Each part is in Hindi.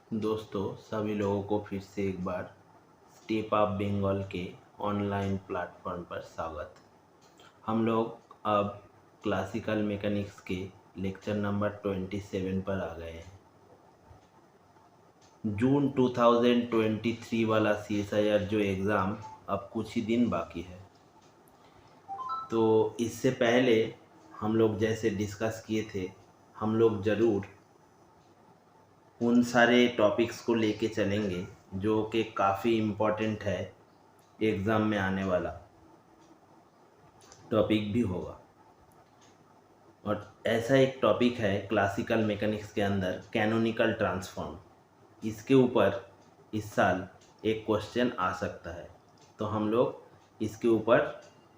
दोस्तों सभी लोगों को फिर से एक बार स्टेप अप बंगाल के ऑनलाइन प्लेटफॉर्म पर स्वागत। हम लोग अब क्लासिकल मैकेनिक्स के लेक्चर नंबर 27 पर आ गए हैं। जून 2023 वाला CSIR जो एग्ज़ाम अब कुछ ही दिन बाकी है, तो इससे पहले हम लोग जैसे डिस्कस किए थे, हम लोग ज़रूर उन सारे टॉपिक्स को लेके चलेंगे जो कि काफ़ी इम्पोर्टेंट है, एग्ज़ाम में आने वाला टॉपिक भी होगा। और ऐसा एक टॉपिक है क्लासिकल मैकेनिक्स के अंदर कैनोनिकल ट्रांसफॉर्म। इसके ऊपर इस साल एक क्वेश्चन आ सकता है, तो हम लोग इसके ऊपर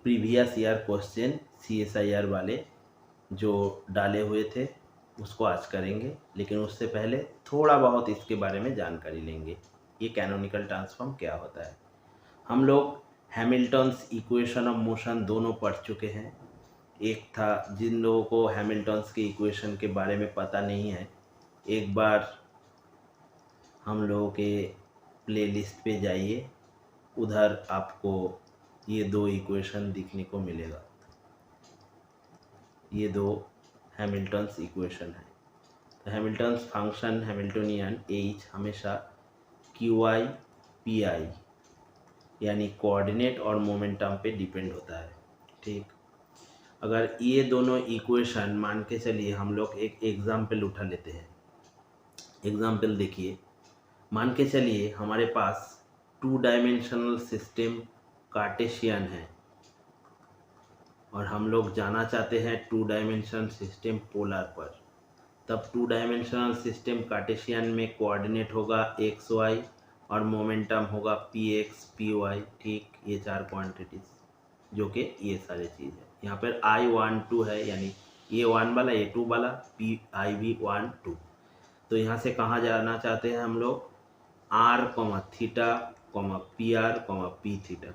प्रीवियस ईयर क्वेश्चन CSIR वाले जो डाले हुए थे उसको आज करेंगे, लेकिन उससे पहले थोड़ा बहुत इसके बारे में जानकारी लेंगे। ये कैनोनिकल ट्रांसफॉर्म क्या होता है। हम लोग हैमिल्टन्स इक्वेशन ऑफ मोशन दोनों पढ़ चुके हैं। एक था, जिन लोगों को हैमिल्टन्स के इक्वेशन के बारे में पता नहीं है, एक बार हम लोगों के प्लेलिस्ट पे जाइए, उधर आपको ये दो इक्वेशन दिखने को मिलेगा। ये दो हैमिल्टन्स इक्वेशन है। तो हैमिल्टन्स फंक्शन हैमिल्टोनियन H हमेशा QI PI यानी कोऑर्डिनेट और मोमेंटम पे डिपेंड होता है। ठीक, अगर ये दोनों इक्वेशन मान के चलिए, हम लोग एक एग्जाम्पल उठा लेते हैं। एग्जाम्पल देखिए, मान के चलिए हमारे पास 2 डायमेंशनल सिस्टम कार्टेशियन है और हम लोग जाना चाहते हैं 2 डायमेंशनल सिस्टम पोलर पर। तब 2 डायमेंशनल सिस्टम कार्टेशियन में कोऑर्डिनेट होगा XY और मोमेंटम होगा PX PY। ठीक, ये 4 क्वांटिटीज जो कि ये सारे चीज़ है। यहाँ पर I12 है, यानी ये 1 वाला, ये 2 वाला, PI भी 1 2। तो यहाँ से कहाँ जाना चाहते हैं हम लोग, R, theta, PR, P theta.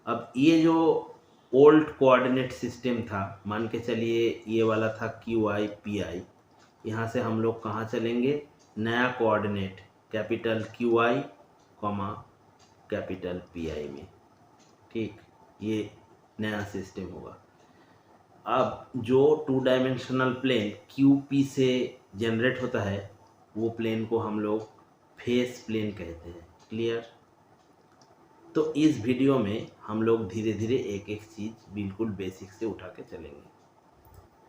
अब ये जो ओल्ड कोऑर्डिनेट सिस्टम था, मान के चलिए ये वाला था QI PI, यहाँ से हम लोग कहाँ चलेंगे, नया coordinate capital QI capital PI में। ठीक, ये नया सिस्टम होगा। अब जो 2 डायमेंशनल प्लेन QP से जनरेट होता है, वो प्लेन को हम लोग फेस प्लेन कहते हैं। क्लियर। तो इस वीडियो में हम लोग धीरे धीरे एक एक चीज़ बिल्कुल बेसिक से उठा के चलेंगे,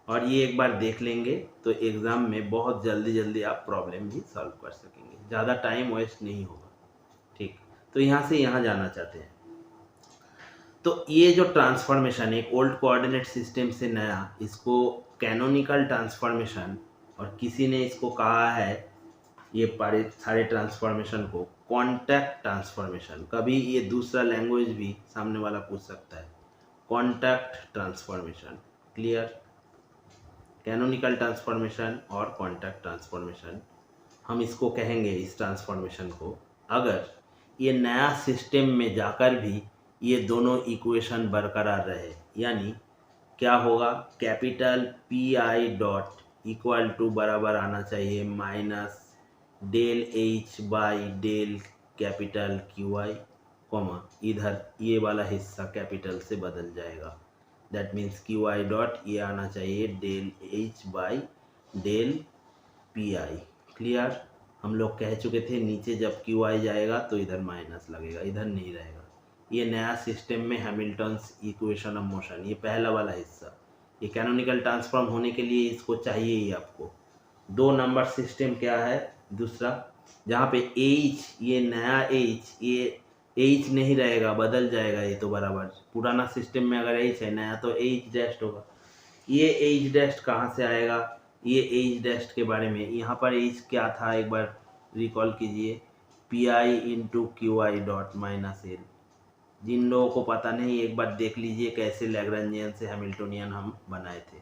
और ये एक बार देख लेंगे तो एग्ज़ाम में बहुत जल्दी आप प्रॉब्लम भी सॉल्व कर सकेंगे, ज़्यादा टाइम वेस्ट नहीं होगा। ठीक, तो यहाँ से यहाँ जाना चाहते हैं। तो ये जो ट्रांसफॉर्मेशन, एक ओल्ड कोऑर्डिनेट सिस्टम से नया, इसको कैनोनिकल ट्रांसफॉर्मेशन, और किसी ने इसको कहा है, ये सारे ट्रांसफॉर्मेशन को कॉन्टैक्ट ट्रांसफॉर्मेशन। कभी ये दूसरा लैंग्वेज भी सामने वाला पूछ सकता है, contact transformation. Clear. Canonical transformation और कॉन्टैक्ट ट्रांसफॉर्मेशन, हम इसको कहेंगे, इस ट्रांसफॉर्मेशन को, अगर ये नया सिस्टम में जाकर भी ये दोनों इक्वेशन बरकरार रहे। यानी क्या होगा, capital PI dot equal to बराबर आना चाहिए minus del H by del capital QI, इधर ये वाला हिस्सा कैपिटल से बदल जाएगा। दैट मीन्स QI डॉट ये आना चाहिए del H by del PI। Clear. हम लोग कह चुके थे नीचे जब QI जाएगा तो इधर माइनस लगेगा, इधर नहीं रहेगा। ये नया सिस्टम में हैमिल्टन्स इक्वेशन ऑफ मोशन, ये पहला वाला हिस्सा, ये कैनोनिकल ट्रांसफॉर्म होने के लिए इसको चाहिए ही आपको। 2 नंबर सिस्टम क्या है, दूसरा, जहाँ पे H, ये नया H, ये H नहीं रहेगा, बदल जाएगा ये तो बराबर। पुराना सिस्टम में अगर H है, नया तो H डैश होगा। ये H डैश कहाँ से आएगा, ये H डैश के बारे में, यहाँ पर H क्या था एक बार रिकॉल कीजिए, PI into QI dot minus L। जिन लोगों को पता नहीं, एक बार देख लीजिए कैसे लैग्रेंजियन से हैमिल्टोनियन हम बनाए थे।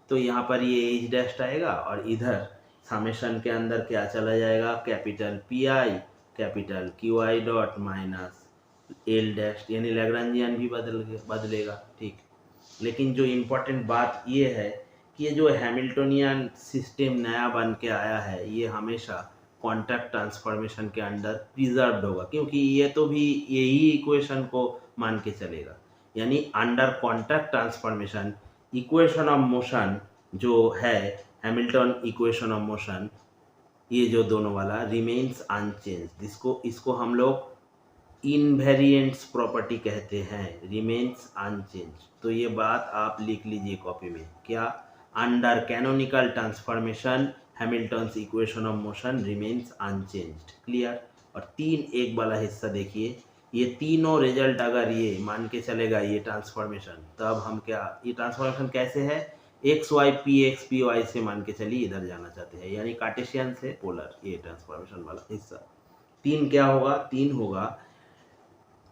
तो यहाँ पर ये H डैश आएगा और इधर समेशन के अंदर क्या चला जाएगा, capital PI capital QI dot minus L dash, यानी लैग्रेंजियन भी बदलेगा। ठीक, लेकिन जो इम्पोर्टेंट बात ये है कि ये जो हैमिल्टोनियन सिस्टम नया बन के आया है, ये हमेशा कॉन्ट्रैक्ट ट्रांसफॉर्मेशन के अंडर प्रिजर्व्ड होगा, क्योंकि ये तो भी यही इक्वेशन को मान के चलेगा। यानी under contract transformation equation of motion जो है हैमिल्टन इक्वेशन ऑफ मोशन, ये जो दोनों वाला रिमेन्स अनचेंज्ड, इसको हम लोग इनवेरिएंट्स प्रॉपर्टी कहते हैं, रिमेन्स अनचेंज्ड। तो ये बात आप लिख लीजिए कॉपी में, क्या, under canonical transformation Hamilton's equation of motion remains unchanged. Clear. और 3 वाला हिस्सा देखिए, ये तीनों रिजल्ट अगर ये मान के चलेगा ये ट्रांसफॉर्मेशन, तब हम क्या, ये ट्रांसफॉर्मेशन कैसे है, x y p x p y से मान के चलिए इधर जाना चाहते हैं, यानी कार्टेशियन से पोलर, ये ट्रांसफॉर्मेशन वाला हिस्सा। 3 क्या होगा, 3 होगा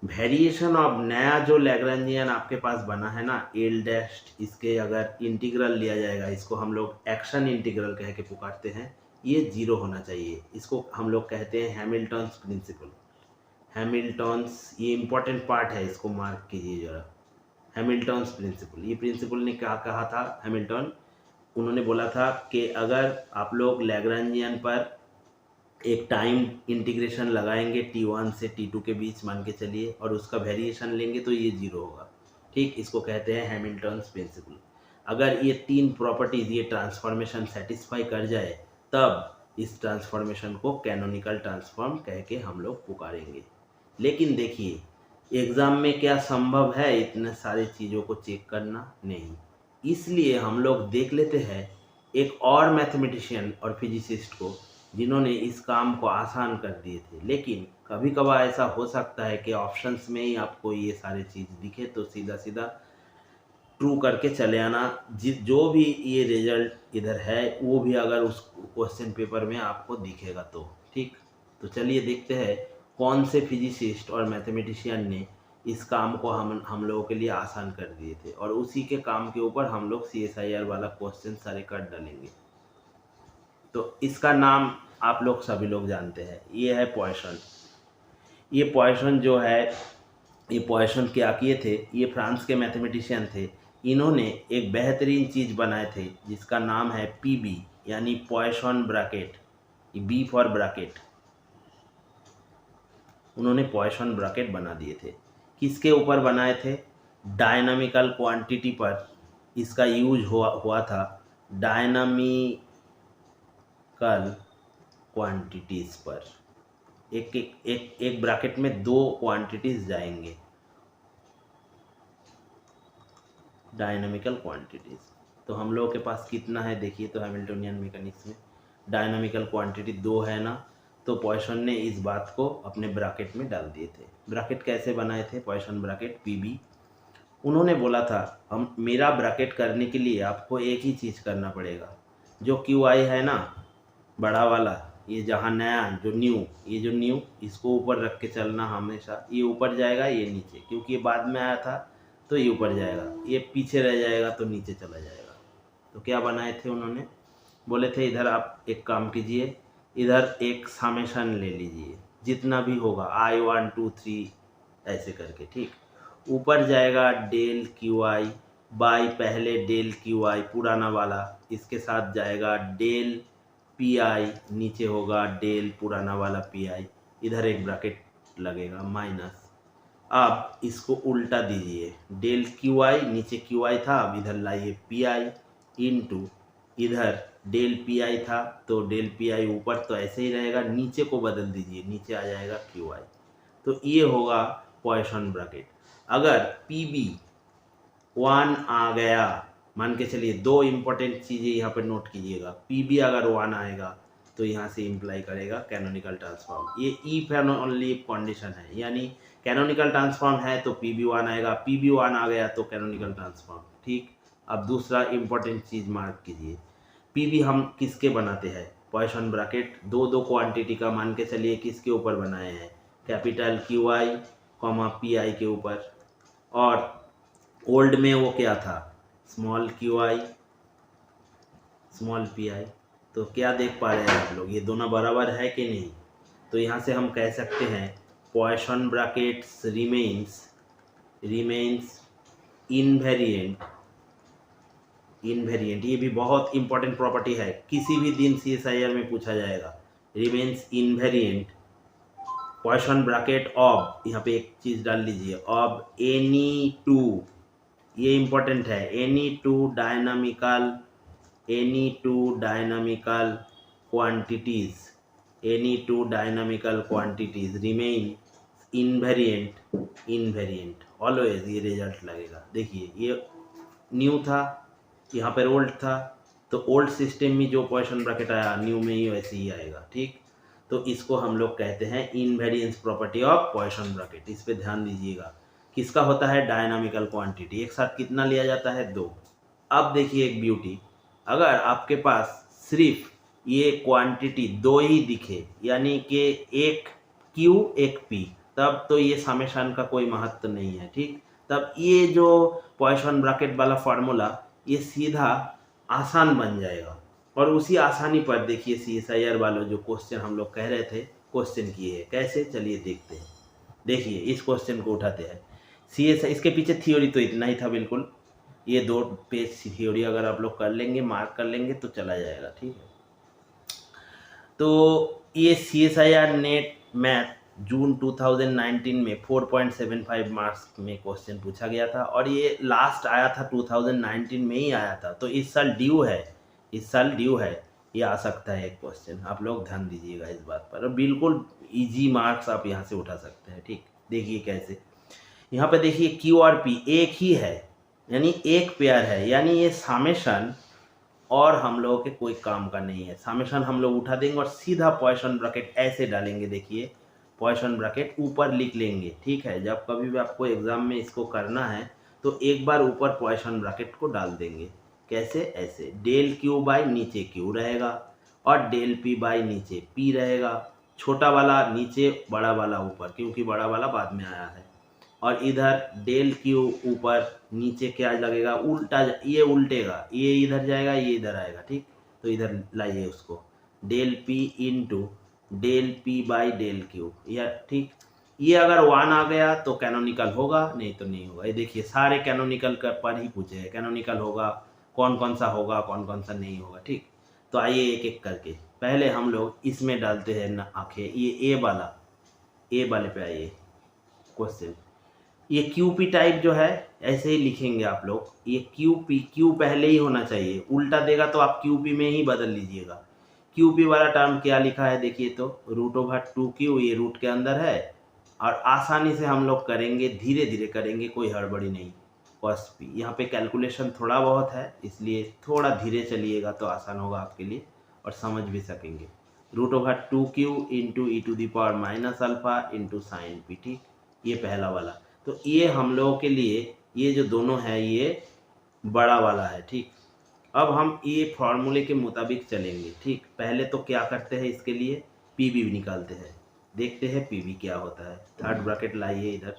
वेरिएशन ऑफ नया जो लैग्रेंजियन आपके पास बना है ना एल डैश, इसके अगर इंटीग्रल लिया जाएगा, इसको हम लोग एक्शन इंटीग्रल कह के पुकारते हैं, ये 0 होना चाहिए। इसको हम लोग कहते हैं हैमिल्टन्स प्रिंसिपल। हैमिल्टन्स, ये इंपॉर्टेंट पार्ट है, इसको मार्क कीजिए जरा। हैमिल्टन्स प्रिंसिपल, ये प्रिंसिपल ने क्या कहा था हैमिल्टन, उन्होंने बोला था कि अगर आप लोग लैग्रेंजियन पर एक टाइम इंटीग्रेशन लगाएंगे t1 से t2 के बीच मान के चलिए, और उसका वेरिएशन लेंगे तो ये 0 होगा। ठीक, इसको कहते हैं हैमिल्टन्स प्रिंसिपल। अगर ये 3 प्रॉपर्टीज ये ट्रांसफॉर्मेशन सेटिस्फाई कर जाए, तब इस ट्रांसफॉर्मेशन को कैनोनिकल ट्रांसफॉर्म कह के हम लोग पुकारेंगे। लेकिन देखिए एग्ज़ाम में क्या संभव है इतने सारी चीज़ों को चेक करना, नहीं। इसलिए हम लोग देख लेते हैं एक और मैथमेटिशियन और फिजिसिस्ट को जिन्होंने इस काम को आसान कर दिए थे। लेकिन कभी कभार ऐसा हो सकता है कि ऑप्शंस में ही आपको ये सारी चीज़ दिखे, तो सीधा सीधा ट्रू करके चले आना। जो भी ये रिजल्ट इधर है वो भी अगर उस क्वेश्चन पेपर में आपको दिखेगा तो ठीक। तो चलिए देखते हैं कौन से फिजिसिस्ट और मैथमेटिशियन ने इस काम को हम लोगों के लिए आसान कर दिए थे, और उसी के काम के ऊपर हम लोग CSIR वाला क्वेश्चन सारे कर डालेंगे। तो इसका नाम आप लोग सभी लोग जानते हैं, ये है पॉइसन। ये पॉइसन जो है, ये पॉइसन क्या किए थे, ये फ्रांस के मैथमेटिशियन थे। इन्होंने एक बेहतरीन चीज़ बनाए थे जिसका नाम है PB, यानी Poisson bracket, B for bracket. उन्होंने पॉइसन ब्रैकेट बना दिए थे। किसके ऊपर बनाए थे, डायनामिकल क्वांटिटी पर इसका यूज हुआ था, डायनामिकल क्वांटिटीज़ पर। एक ब्रैकेट में 2 क्वांटिटीज़ जाएंगे, डायनामिकल क्वांटिटीज़। तो हम लोगों के पास कितना है देखिए, तो हैमिल्टनियन मैकेनिक्स में डायनामिकल क्वांटिटी 2 है ना, तो पॉइसन ने इस बात को अपने ब्रैकेट में डाल दिए थे। ब्रैकेट कैसे बनाए थे, पॉइसन ब्रैकेट PB। उन्होंने बोला था हम मेरा ब्रैकेट करने के लिए आपको एक ही चीज़ करना पड़ेगा, जो QI है ना बड़ा वाला, ये जहाँ नया जो न्यू, ये जो न्यू, इसको ऊपर रख के चलना हमेशा। ये ऊपर जाएगा, ये नीचे, क्योंकि ये बाद में आया था तो ये ऊपर जाएगा, ये पीछे रह जाएगा तो नीचे चला जाएगा। तो क्या बनाए थे उन्होंने, बोले थे इधर आप एक काम कीजिए, इधर एक समेशन ले लीजिए, जितना भी होगा I1 2 3 ऐसे करके, ठीक। ऊपर जाएगा डेल QI बाई पहले डेल QI पुराना वाला, इसके साथ जाएगा डेल PI, नीचे होगा डेल पुराना वाला PI, इधर एक ब्रैकेट लगेगा माइनस। अब इसको उल्टा दीजिए, डेल QI नीचे QI था, अब इधर लाइए PI इनटू, इधर डेल PI था तो डेल PI ऊपर तो ऐसे ही रहेगा, नीचे को बदल दीजिए, नीचे आ जाएगा QI। तो ये होगा पॉइसन ब्रैकेट। अगर PB 1 आ गया, मान के चलिए 2 इम्पोर्टेंट चीज़ें यहाँ पर नोट कीजिएगा, PB अगर 1 आएगा तो यहाँ से इम्प्लाई करेगा कैनोनिकल ट्रांसफॉर्म। ये इफ एंड ओनली कंडीशन है, यानी कैनोनिकल ट्रांसफॉर्म है तो PB 1 आएगा, PB 1 आ गया तो कैनोनिकल ट्रांसफॉर्म, ठीक। अब दूसरा इम्पोर्टेंट चीज़ मार्क कीजिए, PB हम किसके बनाते हैं, पॉइसन ब्रैकेट 2 क्वांटिटी का मान के चलिए किसके ऊपर बनाए हैं, कैपिटल QI PI के ऊपर, और ओल्ड में वो क्या था, स्मॉल QI स्मॉल PI। तो क्या देख पा रहे हैं आप लोग, ये दोनों बराबर है कि नहीं। तो यहाँ से हम कह सकते हैं पॉइसन ब्रैकेट्स रिमेन्स इनवेरिएंट। ये भी बहुत इंपॉर्टेंट प्रॉपर्टी है, किसी भी दिन CSIR में पूछा जाएगा। Remains invariant, Poisson bracket of, यहाँ पे एक चीज़ डाल लीजिए, ऑफ एनी टू, ये इंपॉर्टेंट है, any two dynamical quantities, any two dynamical quantities remain invariant always, ये रिजल्ट लगेगा। देखिए ये न्यू था, यहाँ पर ओल्ड था, तो ओल्ड सिस्टम में जो पॉइसन ब्रैकेट आया न्यू में ही वैसे ही आएगा, ठीक। तो इसको हम लोग कहते हैं invariance property of Poisson bracket. इस पे ध्यान दीजिएगा। किसका होता है? Dynamical quantity. एक साथ कितना लिया जाता है? 2। अब देखिए एक ब्यूटी, अगर आपके पास सिर्फ ये क्वांटिटी 2 ही दिखे, यानी कि एक Q एक P, तब तो ये समेशन का कोई महत्व नहीं है, ठीक। तब ये जो पॉइसन ब्रैकेट वाला फार्मूला ये सीधा आसान बन जाएगा। और उसी आसानी पर देखिए CSIR वालों जो क्वेश्चन हम लोग कह रहे थे, क्वेश्चन किए हैं कैसे, चलिए देखते हैं। देखिए इस क्वेश्चन को उठाते हैं। CSI, इसके पीछे थ्योरी तो इतना ही था बिल्कुल, ये 2 पेज थ्योरी अगर आप लोग कर लेंगे, मार्क कर लेंगे तो चला जाएगा, ठीक है। तो ये CSIR नेट मैथ जून 2019 में 4.75 मार्क्स में क्वेश्चन पूछा गया था, और ये लास्ट आया था 2019 में ही आया था। तो इस साल ड्यू है, ये आ सकता है एक क्वेश्चन। आप लोग ध्यान दीजिएगा इस बात पर, और बिल्कुल इजी मार्क्स आप यहाँ से उठा सकते हैं, ठीक। देखिए कैसे, यहाँ पे देखिए Q और P एक ही है, यानी एक पेयर है, यानी ये समेशन और हम लोगों के कोई काम का नहीं है। समेशन हम लोग उठा देंगे और सीधा पॉइसन ब्रैकेट ऐसे डालेंगे। देखिए पॉइसन ब्रैकेट ऊपर लिख लेंगे, ठीक है। जब कभी भी आपको एग्जाम में इसको करना है तो एक बार ऊपर पॉइसन ब्रैकेट को डाल देंगे। कैसे? ऐसे, डेल Q बाई नीचे Q रहेगा और डेल P बाई नीचे P रहेगा। छोटा वाला नीचे, बड़ा वाला ऊपर, क्योंकि बड़ा वाला बाद में आया है। और इधर डेल Q ऊपर, नीचे क्या लगेगा? उल्टा, ये उल्टेगा, ये इधर जाएगा, ये इधर आएगा, ठीक। तो इधर लाइए उसको, del P into del P by del Q, या ठीक। ये अगर 1 आ गया तो कैनोनिकल होगा, नहीं तो नहीं होगा। ये देखिए सारे कैनोनिकल पर ही पूछे हैं, कैनोनिकल होगा, कौन कौन सा होगा, कौन कौन सा नहीं होगा, ठीक। तो आइए एक एक करके, पहले हम लोग इसमें डालते हैं ना आंखें। ये ए वाले पे आइए क्वेश्चन। ये QP टाइप जो है ऐसे ही लिखेंगे आप लोग। ये Q पहले ही होना चाहिए, उल्टा देगा तो आप QP में ही बदल लीजिएगा। QP वाला टर्म क्या लिखा है देखिए, तो √2Q, ये रूट के अंदर है, और आसानी से हम लोग करेंगे, धीरे धीरे करेंगे, कोई हड़बड़ी नहीं। cos P, यहाँ पे कैलकुलेशन थोड़ा बहुत है, इसलिए थोड़ा धीरे चलिएगा तो आसान होगा आपके लिए और समझ भी सकेंगे। √2Q into e⁻α into sine P, ठीक। ये पहला वाला। तो ये हम लोगों के लिए, ये जो दोनों है ये बड़ा वाला है, ठीक। अब हम ये फॉर्मूले के मुताबिक चलेंगे, ठीक। पहले तो क्या करते हैं, इसके लिए PV निकालते हैं, देखते हैं PV क्या होता है। थर्ड ब्रैकेट लाइए इधर,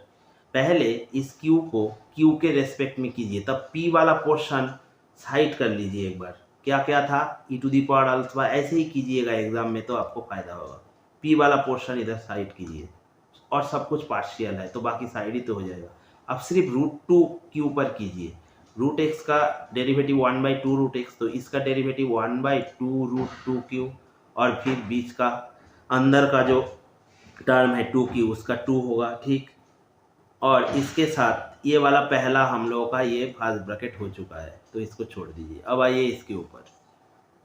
पहले इस Q को Q के रेस्पेक्ट में कीजिए, तब P वाला पोर्शन साइड कर लीजिए एक बार। क्या क्या था? e⁻α, ऐसे ही कीजिएगा एग्जाम में तो आपको फायदा होगा। P वाला पोर्शन इधर साइड कीजिए, और सब कुछ पार्शियल है तो बाकी साइड ही तो हो जाएगा। अब सिर्फ √2Q पर कीजिए। √x का डेरिवेटिव 1/2 √x, तो इसका डेरिवेटिव 1/2 √2Q, और फिर बीच का अंदर का जो टर्म है 2Q, उसका 2 होगा, ठीक। और इसके साथ ये वाला पहला हम लोगों का ये फर्स्ट ब्रैकेट हो चुका है, तो इसको छोड़ दीजिए। अब आइए इसके ऊपर,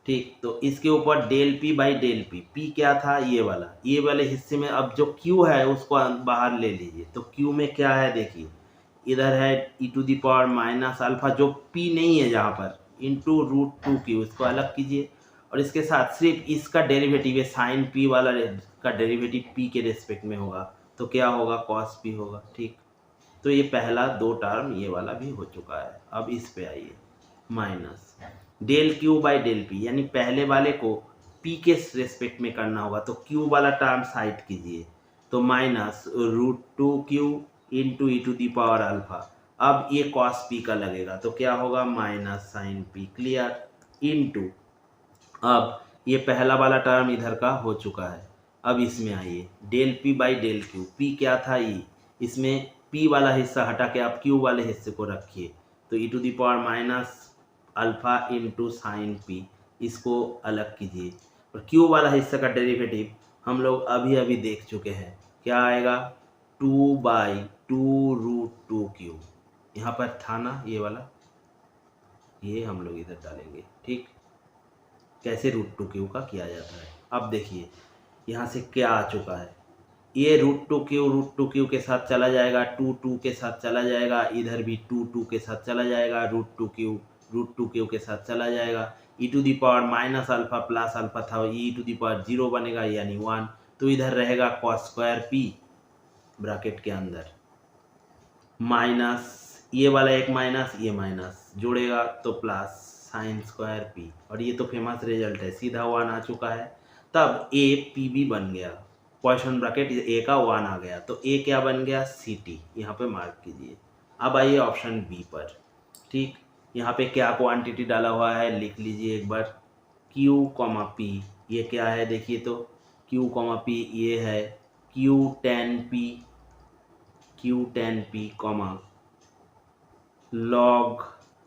ठीक। तो इसके ऊपर del P by del P क्या था? ये वाले हिस्से में अब जो Q है उसको बाहर ले लीजिए। तो Q में क्या है देखिए, इधर है e⁻α, जो P नहीं है जहाँ पर, इंटू √2Q, इसको अलग कीजिए। और इसके साथ सिर्फ इसका डेरिवेटिव है, साइन P वाला का डेरिवेटिव P के रेस्पेक्ट में होगा, तो क्या होगा? cos P होगा, ठीक। तो ये पहला 2 टर्म ये वाला भी हो चुका है। अब इस पे आइए, minus del Q by del P, यानी पहले वाले को P के रेस्पेक्ट में करना होगा, तो Q वाला टर्म साइड कीजिए, तो माइनस √2Q इंटू e⁻α। अब ये cos P का लगेगा, तो क्या होगा? Minus sign P, clear, into, अब ये पहला वाला टर्म इधर का हो चुका है। अब इसमें आइए, del P by del Q, P क्या था? E, इसमें P वाला हिस्सा हटा के आप Q वाले हिस्से को रखिए, तो e⁻−α इंटू साइन P, इसको अलग कीजिए। और क्यू वाला हिस्सा का डेरिवेटिव हम लोग अभी अभी देख चुके हैं, क्या आएगा 2/2√2q। यहाँ पर था ना ये वाला, ये हम लोग इधर डालेंगे, ठीक। कैसे √2q का किया जाता है, अब देखिए यहाँ से क्या आ चुका है, ये √2q के साथ चला जाएगा, 2 के साथ चला जाएगा, इधर भी 2 के साथ चला जाएगा, √2q के साथ चला जाएगा, e⁻−α प्लस अल्फा था, e⁻0 बनेगा यानी 1, तो इधर रहेगा cos²p ब्रैकेट के अंदर माइनस, ये वाला एक माइनस, ये माइनस जुड़ेगा तो प्लस sin²p, और ये तो फेमस रिजल्ट है, सीधा 1 आ चुका है। तब ए पी बी बन गया, क्वेश्चन ब्रैकेट ए का 1 आ गया, तो ए क्या बन गया ct, यहाँ पे मार्क कीजिए। अब आइए ऑप्शन बी पर, ठीक। यहाँ पे क्या क्वांटिटी डाला हुआ है लिख लीजिए एक बार, q, p, ये क्या है देखिए तो, q, p ये है Q10p, log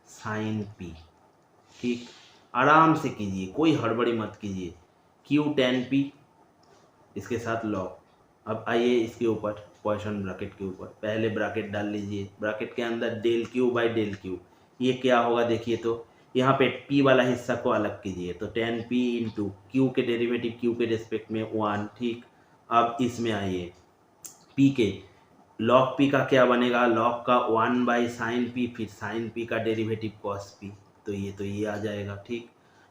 sin p, ठीक। आराम से कीजिए, कोई हड़बड़ी मत कीजिए, Q10p इसके साथ log। अब आइए इसके ऊपर क्वेश्चन ब्रैकेट के ऊपर, पहले ब्रैकेट डाल लीजिए, ब्रैकेट के अंदर ΔQ/ΔQ, ये क्या होगा देखिए तो, यहाँ पे p वाला हिस्सा को अलग कीजिए, तो 10p इंटू q के डेरिवेटिव q के रिस्पेक्ट में 1, ठीक। अब इसमें आइए p के log p का क्या बनेगा, log का 1/sin p, फिर sin p का डेरिवेटिव cos p, तो ये आ जाएगा, ठीक।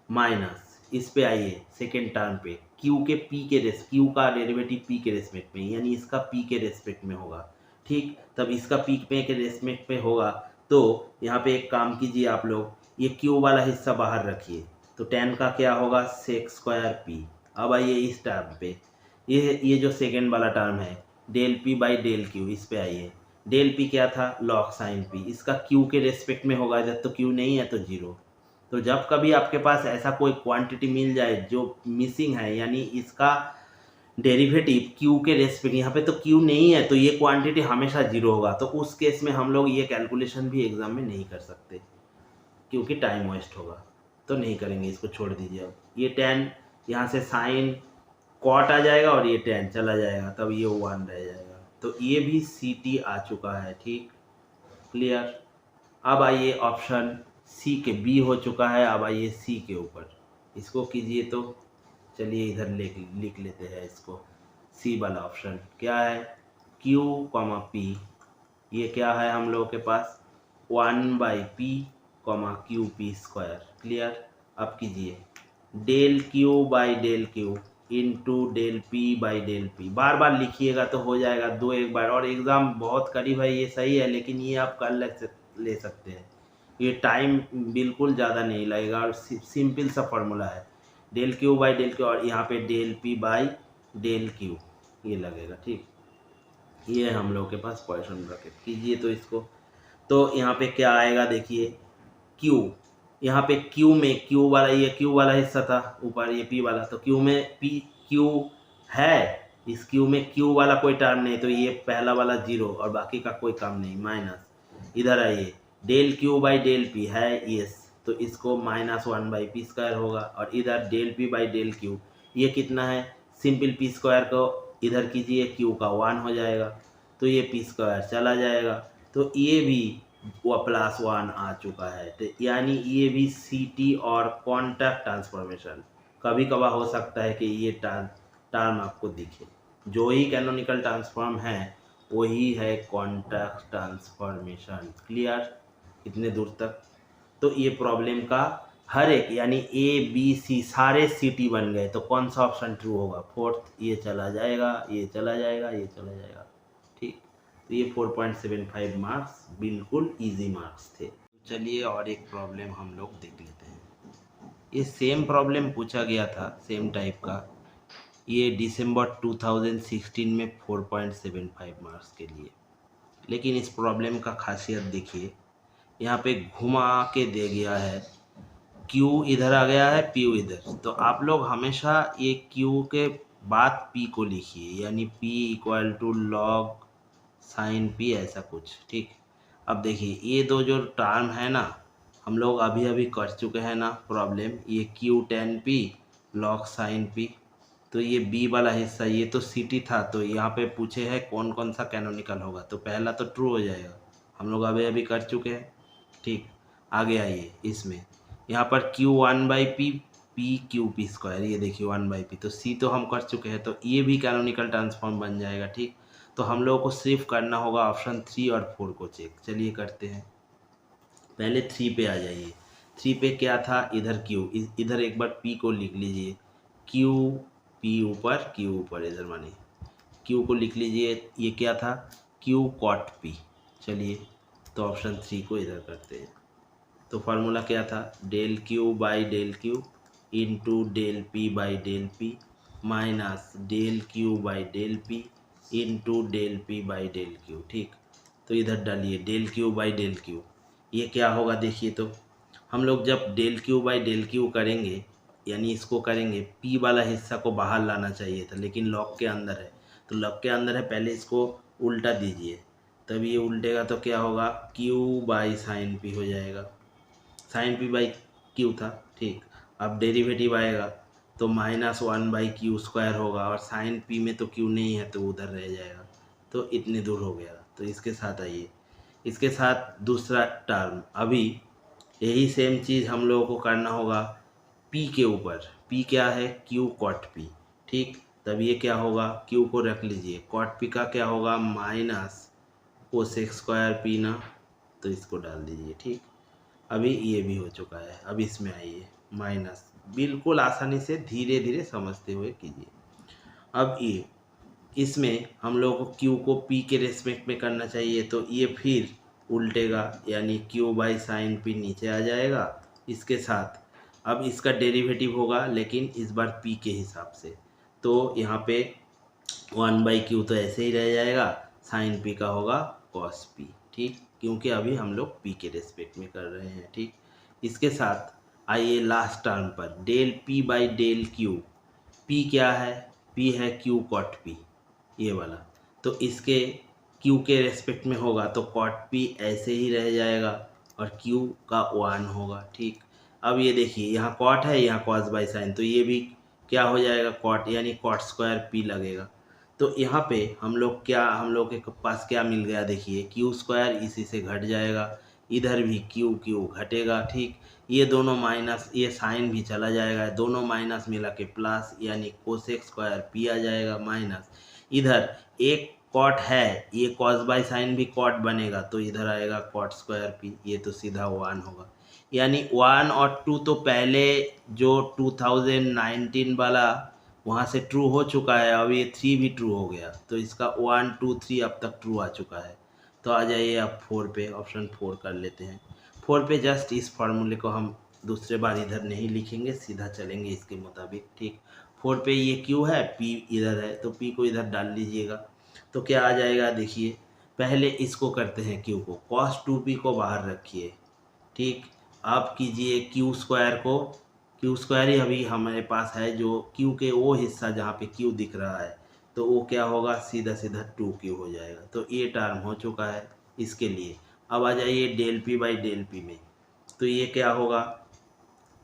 माइनस इस पे आइए सेकेंड टर्म पे, q का डेरिवेटिव p के रेस्पेक्ट में, यानी इसका p के रेस्पेक्ट में होगा, ठीक। तब इसका p के रेस्पेक्ट पे होगा, तो यहाँ पे एक काम कीजिए आप लोग, ये q वाला हिस्सा बाहर रखिए, तो 10 का क्या होगा sec²p। अब आइए इस टर्म पे, ये जो सेकेंड वाला टर्म है ΔP/ΔQ, इस पे आइए, ΔP क्या था log sin p, इसका q के रेस्पेक्ट में होगा, जब तो q नहीं है तो 0। तो जब कभी आपके पास ऐसा कोई क्वांटिटी मिल जाए जो मिसिंग है, यानी इसका डेरिवेटिव q के रेस्पेक्ट, यहाँ पे तो q नहीं है, तो ये क्वांटिटी हमेशा 0 होगा, तो उस केस में हम लोग ये कैलकुलेशन भी एग्जाम में नहीं कर सकते क्योंकि टाइम वेस्ट होगा, तो नहीं करेंगे, इसको छोड़ दीजिए। अब ये 10 यहाँ से साइन कॉट आ जाएगा और ये 10 चला जाएगा, तब ये 1 रह जाएगा, तो ये भी ct आ चुका है, ठीक, क्लियर। अब आइए ऑप्शन सी के, बी हो चुका है, अब आइए सी के ऊपर, इसको कीजिए तो, चलिए इधर लिख लेते हैं इसको, सी वाला ऑप्शन क्या है q, p, ये क्या है हम लोगों के पास 1/p, qp², क्लियर। अब कीजिए ΔQ/ΔQ इंटू ΔP/ΔP, बार बार लिखिएगा तो हो जाएगा, दो एक बार, और एग्ज़ाम बहुत करीब है, ये सही है, लेकिन ये आप कल ले सकते हैं, ये टाइम बिल्कुल ज़्यादा नहीं लगेगा, और सिंपल सा फॉर्मूला है ΔQ/ΔQ, और यहाँ पे ΔP/ΔQ ये लगेगा, ठीक। ये हम लोग के पास क्वेश्चन ब्रैकेट, कीजिए तो इसको, तो यहाँ पे क्या आएगा देखिए Q, यहाँ पे Q में Q वाला, ये Q वाला हिस्सा था ऊपर, ये P वाला, तो Q में Q है, इस Q में Q वाला कोई टर्म नहीं, तो ये पहला वाला 0 और बाकी का कोई काम नहीं, माइनस। इधर आइए ΔQ/ΔP है यस, तो इसको -1/p² होगा, और इधर ΔP/ΔQ ये कितना है, सिंपल p² को इधर कीजिए, Q का 1 हो जाएगा, तो ये p² चला जाएगा, तो ये भी वो +1 आ चुका है, तो यानी ये भी ct और कॉन्टैक्ट ट्रांसफॉर्मेशन, कभी कभार हो सकता है कि ये टर्म आपको दिखे, जो ही कैनोनिकल ट्रांसफॉर्म है वही है कॉन्टैक्ट ट्रांसफॉर्मेशन, क्लियर इतने दूर तक। तो ये प्रॉब्लम का हर एक, यानी A B C सारे ct बन गए, तो कौन सा ऑप्शन ट्रू होगा, फोर्थ, ये चला जाएगा, ये चला जाएगा, ये चला जाएगा, ठीक। तो ये 4.75 मार्क्स बिल्कुल इजी मार्क्स थे। चलिए और एक प्रॉब्लम हम लोग देख लेते हैं, ये सेम प्रॉब्लम पूछा गया था, सेम टाइप का, ये दिसंबर 2016 में 4.75 मार्क्स के लिए, लेकिन इस प्रॉब्लम का खासियत देखिए, यहाँ पे घुमा के दे गया है, Q इधर आ गया है, P इधर, तो आप लोग हमेशा ये Q के बाद P को लिखिए, यानी P = log sin P, ऐसा कुछ, ठीक। अब देखिए ये दो जो टर्म है ना, हम लोग अभी अभी कर चुके हैं ना प्रॉब्लम, ये Q10p log sin p। तो ये बी वाला हिस्सा ये तो सिटी था, तो यहाँ पे पूछे है कौन कौन सा कैनोनिकल होगा, तो पहला तो ट्रू हो जाएगा, हम लोग अभी अभी कर चुके हैं। ठीक, आगे आइए इसमें, यहाँ पर Q one by P, P Q P square, ये देखिए वन बाई पी, तो सी तो हम कर चुके हैं, तो ये भी कैनोनिकल ट्रांसफॉर्म बन जाएगा। ठीक, तो हम लोगों को सिर्फ करना होगा ऑप्शन 3 और 4 को चेक। चलिए करते हैं, पहले 3 पे आ जाइए। 3 पे क्या था, इधर क्यू, इधर एक बार पी को लिख लीजिए, क्यू पी ऊपर, क्यू ऊपर, इधर मानिए क्यू को लिख लीजिए, ये क्या था, क्यू कॉट पी। चलिए, तो ऑप्शन 3 को इधर करते हैं। तो फार्मूला क्या था, del Q by del Q into del P by del P minus del Q by del P into del P by del Q. ठीक, तो इधर डालिए del Q by del Q, ये क्या होगा देखिए, तो हम लोग जब del Q by del Q करेंगे, यानी इसको करेंगे, पी वाला हिस्सा को बाहर लाना चाहिए था, लेकिन लॉग के अंदर है, तो लॉग के अंदर है, पहले इसको उल्टा दीजिए, तब ये उल्टेगा तो क्या होगा, क्यू बाई साइन पी हो जाएगा, साइन पी बाई क्यू था। ठीक, अब डेरिवेटिव आएगा तो minus one by Q square होगा, और साइन पी में तो क्यू नहीं है तो उधर रह जाएगा, तो इतनी दूर हो गया। तो इसके साथ आइए, इसके साथ दूसरा टर्म, अभी यही सेम चीज़ हम लोगों को करना होगा पी के ऊपर, पी क्या है, क्यू कॉट पी। ठीक, तब ये क्या होगा, क्यू को रख लीजिए, कॉट पी का क्या होगा, माइनस कोसेक स्क्वायर पी ना, तो इसको डाल दीजिए। ठीक, अभी ये भी हो चुका है, अब इसमें आइए, माइनस, बिल्कुल आसानी से धीरे धीरे समझते हुए कीजिए। अब ये इसमें हम लोगों को क्यू को पी के रेस्पेक्ट में करना चाहिए, तो ये फिर उल्टेगा, यानी क्यू बाई साइन पी नीचे आ जाएगा, इसके साथ अब इसका डेरिवेटिव होगा, लेकिन इस बार पी के हिसाब से, तो यहाँ पे वन बाई क्यू तो ऐसे ही रह जाएगा, साइन पी का होगा कॉस पी। ठीक, क्योंकि अभी हम लोग पी के रेस्पेक्ट में कर रहे हैं। ठीक, इसके साथ आइए लास्ट टर्म पर, del P by del Q, P क्या है, पी है क्यू कॉट पी, ये वाला, तो इसके क्यू के रेस्पेक्ट में होगा, तो कॉट पी ऐसे ही रह जाएगा और क्यू का वन होगा। ठीक, अब ये देखिए, यहाँ कॉट है, यहाँ कॉस बाई साइन, तो ये भी क्या हो जाएगा, कॉट, यानी कॉट स्क्वायर पी लगेगा। तो यहाँ पे हम लोग के पास क्या मिल गया, देखिए क्यू स्क्वायर इसी से घट जाएगा, इधर भी क्यू क्यू घटेगा। ठीक, ये दोनों माइनस, ये साइन भी चला जाएगा, दोनों माइनस मिला के प्लस, यानी कोसेक स्क्वायर पी आ जाएगा, माइनस इधर एक कॉट है, ये कॉस बाई साइन भी कॉट बनेगा, तो इधर आएगा कॉट स्क्वायर पी, ये तो सीधा वन होगा, यानी 1 और 2 तो पहले जो 2019 वाला वहाँ से ट्रू हो चुका है, अब ये 3 भी ट्रू हो गया, तो इसका 1 2 3 अब तक ट्रू आ चुका है। तो आ जाइए अब 4 पे, ऑप्शन 4 कर लेते हैं। 4 पे जस्ट इस फार्मूले को हम दूसरे बार इधर नहीं लिखेंगे, सीधा चलेंगे इसके मुताबिक। ठीक, 4 पे ये क्यू है, पी इधर है, तो पी को इधर डाल लीजिएगा, तो क्या आ जाएगा देखिए, पहले इसको करते हैं, क्यू को, कॉस 2p को बाहर रखिए। ठीक, आप कीजिए क्यू स्क्वायर को, क्यू स्क्वायर ही अभी हमारे पास है, जो क्यू के वो हिस्सा जहाँ पे क्यू दिख रहा है, तो वो क्या होगा, सीधा सीधा 2q हो जाएगा, तो ये टर्म हो चुका है इसके लिए। अब आ जाइए del P by del P में, तो ये क्या होगा,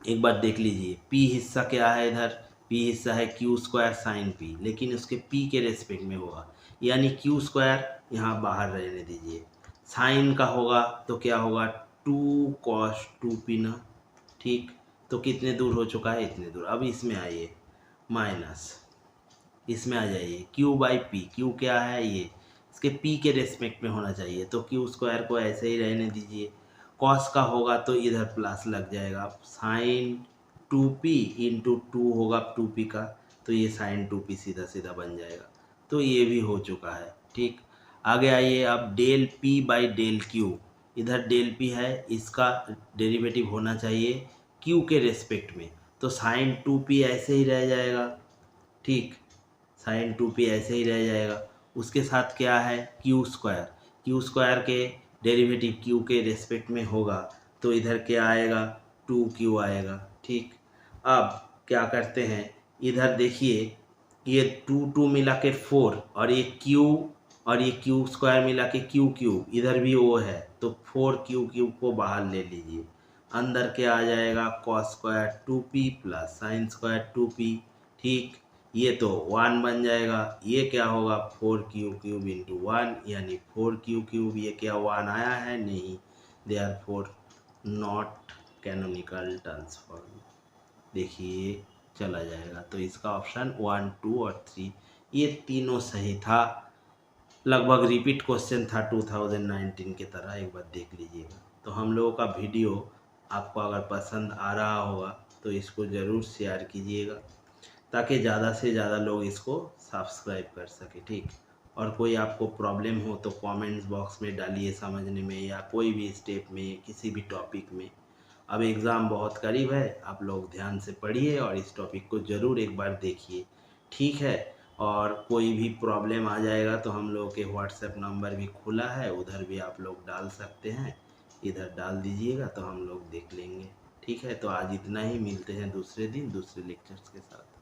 एक बार देख लीजिए, पी हिस्सा क्या है इधर, पी हिस्सा है क्यू स्क्वायर साइन पी, लेकिन उसके पी के रेस्पेक्ट में होगा, यानी क्यू स्क्वायर यहाँ बाहर रहने दीजिए, साइन का होगा तो क्या होगा, 2 कॉस 2p ना। ठीक, तो कितने दूर हो चुका है, इतने दूर। अब इसमें आइए, माइनस, इसमें आ जाइए, क्यू बाई पी, क्यू क्या है, ये इसके पी के रेस्पेक्ट में होना चाहिए, तो क्यू स्क्वायर को ऐसे ही रहने दीजिए, कॉस का होगा तो इधर प्लस लग जाएगा, साइन 2p इंटू 2 होगा 2p का, तो ये साइन 2p सीधा सीधा बन जाएगा, तो ये भी हो चुका है। ठीक, आगे आइए, अब del p by del Q, इधर डेल p है, इसका डेरिवेटिव होना चाहिए q के रेस्पेक्ट में, तो साइन 2p ऐसे ही रह जाएगा। ठीक, साइन 2p ऐसे ही रह जाएगा, उसके साथ क्या है, क्यू स्क्वायर, क्यू स्क्वायर के डेरिवेटिव क्यू के रेस्पेक्ट में होगा, तो इधर क्या आएगा, 2q आएगा। ठीक, अब क्या करते हैं, इधर देखिए, ये 2 मिला के 4, और ये q और ये क्यू स्क्वायर मिला के क्यू क्यू, इधर भी वो है, तो 4q क्यू को बाहर ले लीजिए। अंदर के आ जाएगा cos square 2p plus sine square 2p। ठीक, ये तो 1 बन जाएगा। ये क्या होगा 4q क्यूब इंटू 1 यानी 4q क्यूब। ये क्या 1 आया है नहीं, देयरफॉर नॉट कैनोनिकल ट्रांसफॉर्म। देखिए चला जाएगा, तो इसका ऑप्शन 1, 2 और 3 ये तीनों सही था। लगभग रिपीट क्वेश्चन था 2019 की तरह, एक बार देख लीजिएगा। तो हम लोगों का वीडियो आपको अगर पसंद आ रहा होगा तो इसको ज़रूर शेयर कीजिएगा, ताकि ज़्यादा से ज़्यादा लोग इसको सब्सक्राइब कर सके। ठीक, और कोई आपको प्रॉब्लम हो तो कमेंट्स बॉक्स में डालिए समझने में, या कोई भी स्टेप में, किसी भी टॉपिक में। अब एग्ज़ाम बहुत करीब है, आप लोग ध्यान से पढ़िए और इस टॉपिक को ज़रूर एक बार देखिए। ठीक है, और कोई भी प्रॉब्लम आ जाएगा तो हम लोगों के व्हाट्सएप नंबर भी खुला है, उधर भी आप लोग डाल सकते हैं, इधर डाल दीजिएगा तो हम लोग देख लेंगे। ठीक है, तो आज इतना ही, मिलते हैं दूसरे दिन दूसरे लेक्चर्स के साथ।